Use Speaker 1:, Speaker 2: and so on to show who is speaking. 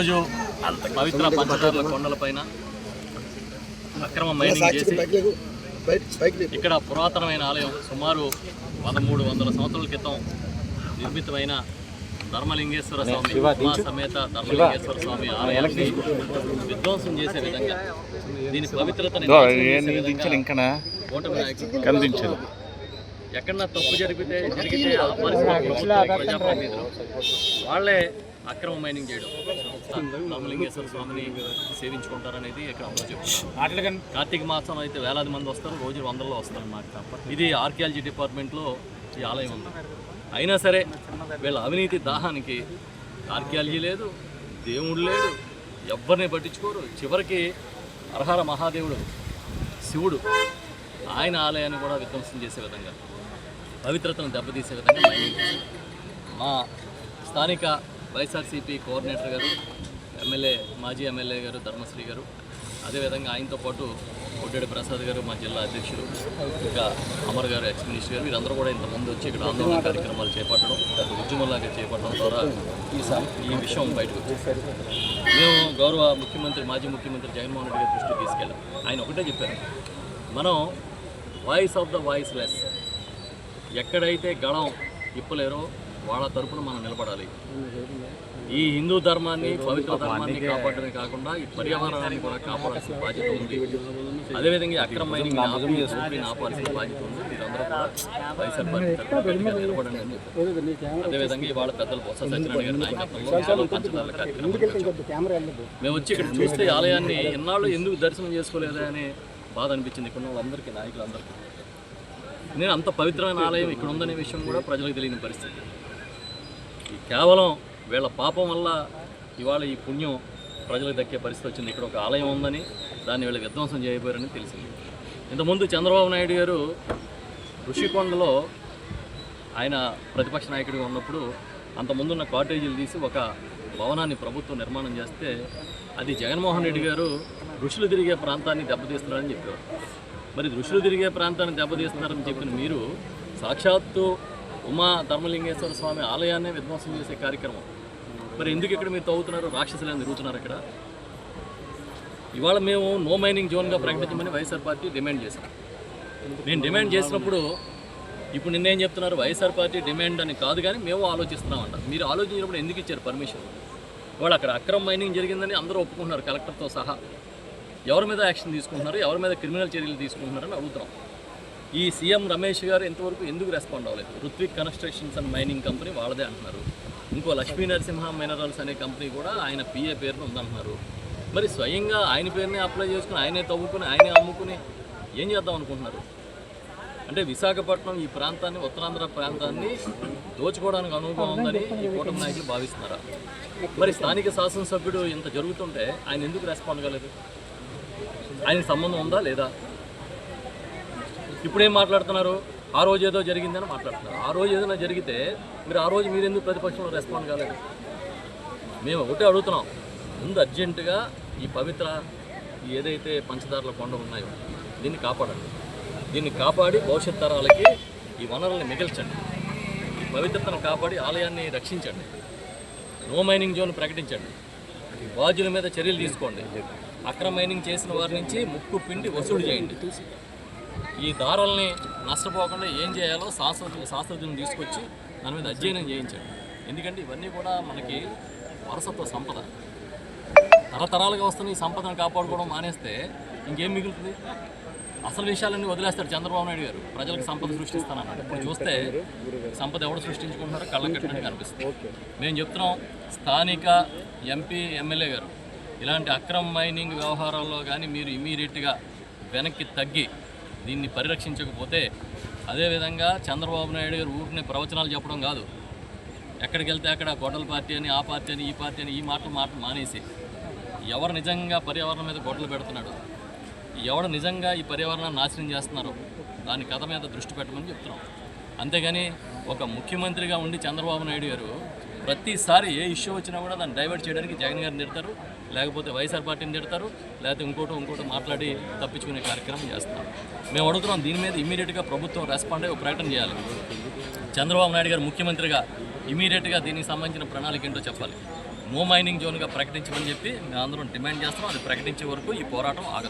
Speaker 1: ఈరోజు పవిత్ర పంచదార్ల కొండలపైన అక్రమ మైనింగ్ చేసి ఇక్కడ పురాతనమైన ఆలయం సుమారు 1300 సంవత్సరాల క్రితం నిర్మితమైన ధర్మలింగేశ్వర స్వామి ఉమా సమేత ధర్మలింగేశ్వర స్వామి ఆలయాన్ని విధ్వంసం చేసే విధంగా దీని పవిత్రతని కనిపించారు. ఎక్కడన్నా తప్పు జరిగితే ఆ ప్రజాప్రతినిధులు వాళ్ళే అక్రమ మైనింగ్ చేయడం, ధర్మలింగేశ్వర స్వామిని సేవించుకుంటారనేది ఇక్కడ అందరూ చెప్తున్నారు. కార్తీక మాసం అయితే వేలాది మంది వస్తారు, రోజు వందల్లో వస్తారు అన్నమాట. ఇది ఆర్కియాలజీ డిపార్ట్మెంట్లో ఈ ఆలయం ఉంది. అయినా సరే వీళ్ళ అవినీతి దాహానికి ఆర్కియాలజీ లేదు, దేవుడు లేడు, ఎవరిని పట్టించుకోరు. చివరికి హరహర మహాదేవుడు శివుడు ఆయన ఆలయాన్ని కూడా విధ్వంసం చేసే విధంగా, పవిత్రతను దెబ్బతీసే విధంగా మైనింగ్. మా స్థానిక వైఎస్ఆర్సీపీ కోఆర్డినేటర్ గారు, మాజీ ఎమ్మెల్యే గారు ధర్మశ్రీ గారు, అదేవిధంగా ఆయనతో పాటు కొడ్డేడి ప్రసాద్ గారు మా జిల్లా అధ్యక్షులు, ఇంకా అమర్ గారు ఎక్స్ మినిస్టర్ గారు, వీరందరూ కూడా ఇంతకుముందు వచ్చి ఇక్కడ ఆందోళన కార్యక్రమాలు చేపట్టడం, ఉద్యమంలాగా చేపట్టడం ద్వారా ఈ విషయం బయటకు వచ్చేసారు. మేము గౌరవ ముఖ్యమంత్రి, మాజీ ముఖ్యమంత్రి జగన్మోహన్ రెడ్డి గారి దృష్టికి తీసుకెళ్ళాం. ఆయన ఒకటే చెప్పారు, మనం వాయిస్ ఆఫ్ ద వాయిస్లెస్, ఎక్కడైతే గళం ఇప్పలేరో వాళ్ళ తరపున మనం నిలబడాలి. ఈ హిందూ ధర్మాన్ని, పవిత్ర ధర్మాన్ని కాపాడమే కాకుండా ఈ పర్యావరణాన్ని కూడా కాపాడాల్సిన బాధ్యత ఉంది. అదేవిధంగా అక్రమ మైనింగ్ ఆపాల్సిన బాధ్యత ఉంది. మీరందరూ కూడా వైఎస్ఆర్ పార్టీ తరపున నిలబడండి అని చెప్పారు. అదేవిధంగా ఇవాళ పెద్దలు బొత్స సత్యనారాయణ గారి నాయకత్వంలో పంచదార్ల కార్యక్రమం మేము వచ్చి ఇక్కడ చూస్తే ఆలయాన్ని ఎన్నాళ్ళు ఎందుకు దర్శనం చేసుకోలేదా అని బాధ అనిపించింది ఇక్కడ వాళ్ళందరికీ, నాయకులందరికీ. నేను అంత పవిత్రమైన ఆలయం ఇక్కడ ఉందనే విషయం కూడా ప్రజలకు తెలియని పరిస్థితి. కేవలం వీళ్ళ పాపం వల్ల ఇవాళ ఈ పుణ్యం ప్రజలకు దక్కే పరిస్థితి వచ్చింది. ఇక్కడ ఒక ఆలయం ఉందని దాన్ని వీళ్ళు విధ్వంసం చేయబోయారని తెలిసింది. ఇంతకుముందు చంద్రబాబు నాయుడు గారు ఋషికొండలో ఆయన ప్రతిపక్ష నాయకుడిగా ఉన్నప్పుడు అంతకుముందున్న కాటేజీలు తీసి ఒక భవనాన్ని ప్రభుత్వం నిర్మాణం చేస్తే అది జగన్మోహన్ రెడ్డి గారు ఋషులు తిరిగే ప్రాంతాన్ని దెబ్బతీస్తున్నారని చెప్పారు. మరి ఋషులు తిరిగే ప్రాంతాన్ని దెబ్బతీస్తున్నారని చెప్పిన మీరు సాక్షాత్తు ఉమా ధర్మలింగేశ్వర స్వామి ఆలయాన్నే విధ్వంసం చేసే కార్యక్రమం మరి ఎందుకు ఇక్కడ మీరు తవ్వుతున్నారు? రాక్షసులను తిరుగుతున్నారు ఇక్కడ. ఇవాళ మేము నో మైనింగ్ జోన్గా ప్రకటించమని వైఎస్ఆర్ పార్టీ డిమాండ్ చేశాం. మేము డిమాండ్ చేసినప్పుడు ఇప్పుడు నిన్నేం చెప్తున్నారు? వైఎస్ఆర్ పార్టీ డిమాండ్ అని కాదు కానీ మేము ఆలోచిస్తున్నామంట. మీరు ఆలోచించినప్పుడు ఎందుకు ఇచ్చారు పర్మిషన్? వాళ్ళు అక్కడ అక్రమ మైనింగ్ జరిగిందని అందరూ ఒప్పుకుంటున్నారు, కలెక్టర్తో సహా. ఎవరి మీద యాక్షన్ తీసుకుంటున్నారు, ఎవరి మీద క్రిమినల్ చర్యలు తీసుకుంటున్నారని అడుగుతున్నాం. ఈ సీఎం రమేష్ గారు ఇంతవరకు ఎందుకు రెస్పాండ్ అవ్వలేదు? Ruthvik constructions and mining company వాళ్ళదే అంటున్నారు. ఇంకో లక్ష్మీ నరసింహ మినరల్స్ అనే కంపెనీ కూడా ఆయన పిఏ పేరును ఉందంటున్నారు. మరి స్వయంగా ఆయన పేరునే అప్లై చేసుకుని, ఆయనే తవ్వుకుని, ఆయనే అమ్ముకుని ఏం చేద్దాం అనుకుంటున్నారు? అంటే విశాఖపట్నం ఈ ప్రాంతాన్ని, ఉత్తరాంధ్ర ప్రాంతాన్ని దోచుకోవడానికి అనువుగా ఉందని ఈ కూటమి నాయకులు భావిస్తున్నారా? మరి స్థానిక శాసనసభ్యుడు ఇంత జరుగుతుంటే ఆయన ఎందుకు రెస్పాండ్ కాలేదు? ఆయనకు సంబంధం ఉందా లేదా? ఇప్పుడేం మాట్లాడుతున్నారు? ఆ రోజు ఏదో జరిగిందని మాట్లాడుతున్నారు. ఆ రోజు ఏదైనా జరిగితే మీరు ఆ రోజు మీరు ఎందుకు ప్రతిపక్షంలో రెస్పాండ్ కాలేదు? మేము ఒకటే అడుగుతున్నాం, ముందు అర్జెంటుగా ఈ పవిత్ర ఏదైతే పంచదార్ల కొండలు ఉన్నాయో దీన్ని కాపాడండి. దీన్ని కాపాడి భవిష్యత్ తరాలకి ఈ వనరుల్ని మిగిల్చండి. ఈ పవిత్రతను కాపాడి ఆలయాన్ని రక్షించండి. నో మైనింగ్ జోన్ ప్రకటించండి. బాధ్యుల మీద చర్యలు తీసుకోండి. అక్రమ మైనింగ్ చేసిన వారి నుంచి ముక్కు పిండి వసూలు చేయండి. ఈ దారుల్ని నష్టపోకుండా ఏం చేయాలో శాస్త్రజ్ఞులను తీసుకొచ్చి దాని మీద అధ్యయనం చేయించండి. ఎందుకంటే ఇవన్నీ కూడా మనకి వారసత్వ సంపద, తరతరాలుగా వస్తున్న ఈ సంపదను కాపాడుకోవడం మానేస్తే ఇంకేం మిగులుతుంది? అసలు విషయాలన్నీ వదిలేస్తాడు చంద్రబాబు నాయుడు గారు. ప్రజలకు సంపద సృష్టిస్తానన్నాడు. ఇప్పుడు చూస్తే సంపద ఎవరు సృష్టించుకుంటున్నారో కళ్ళం కట్టినట్టు కనిపిస్తుంది. మేము చెప్తున్నాం, స్థానిక ఎంపీ, ఎమ్మెల్యే గారు ఇలాంటి అక్రమ మైనింగ్ వ్యవహారాల్లో కానీ మీరు ఇమీడియట్గా వెనక్కి తగ్గి దీన్ని పరిరక్షించకపోతే, అదేవిధంగా చంద్రబాబు నాయుడు గారు ఊరిని ప్రవచనాలు చెప్పడం కాదు, ఎక్కడికి వెళ్తే అక్కడ గొడ్డల పార్టీ అని, ఆ పార్టీ అని, ఈ పార్టీ అని ఈ మాటలు మానేసి ఎవరు నిజంగా పర్యావరణం మీద గొడ్డలు పెడుతున్నాడు, ఎవరు నిజంగా ఈ పర్యావరణాన్ని నాశనం చేస్తున్నారో దాని కథ మీద దృష్టి పెట్టమని చెప్తున్నాం. అంతేగాని ఒక ముఖ్యమంత్రిగా ఉండి చంద్రబాబు నాయుడు గారు ప్రతిసారి ఏ ఇష్యూ వచ్చినా కూడా దాన్ని డైవర్ట్ చేయడానికి జగన్ గారిని తిడతారు, లేకపోతే వైఎస్ఆర్ పార్టీని తిడతారు, లేకపోతే ఇంకోటి మాట్లాడి తప్పించుకునే కార్యక్రమం చేస్తున్నారు. మేము అడుగుతున్నాం, దీని మీద ఇమీడియట్గా ప్రభుత్వం రెస్పాండ్ అయ్యి ఒక ప్రకటన చేయాలి. చంద్రబాబు నాయుడు గారు ముఖ్యమంత్రిగా ఇమీడియట్గా దీనికి సంబంధించిన ప్రణాళిక ఏంటో చెప్పాలి. నో మైనింగ్ జోన్గా ప్రకటించమని చెప్పి మేము అందరం డిమాండ్ చేస్తున్నాం. అది ప్రకటించే వరకు ఈ పోరాటం ఆగదు.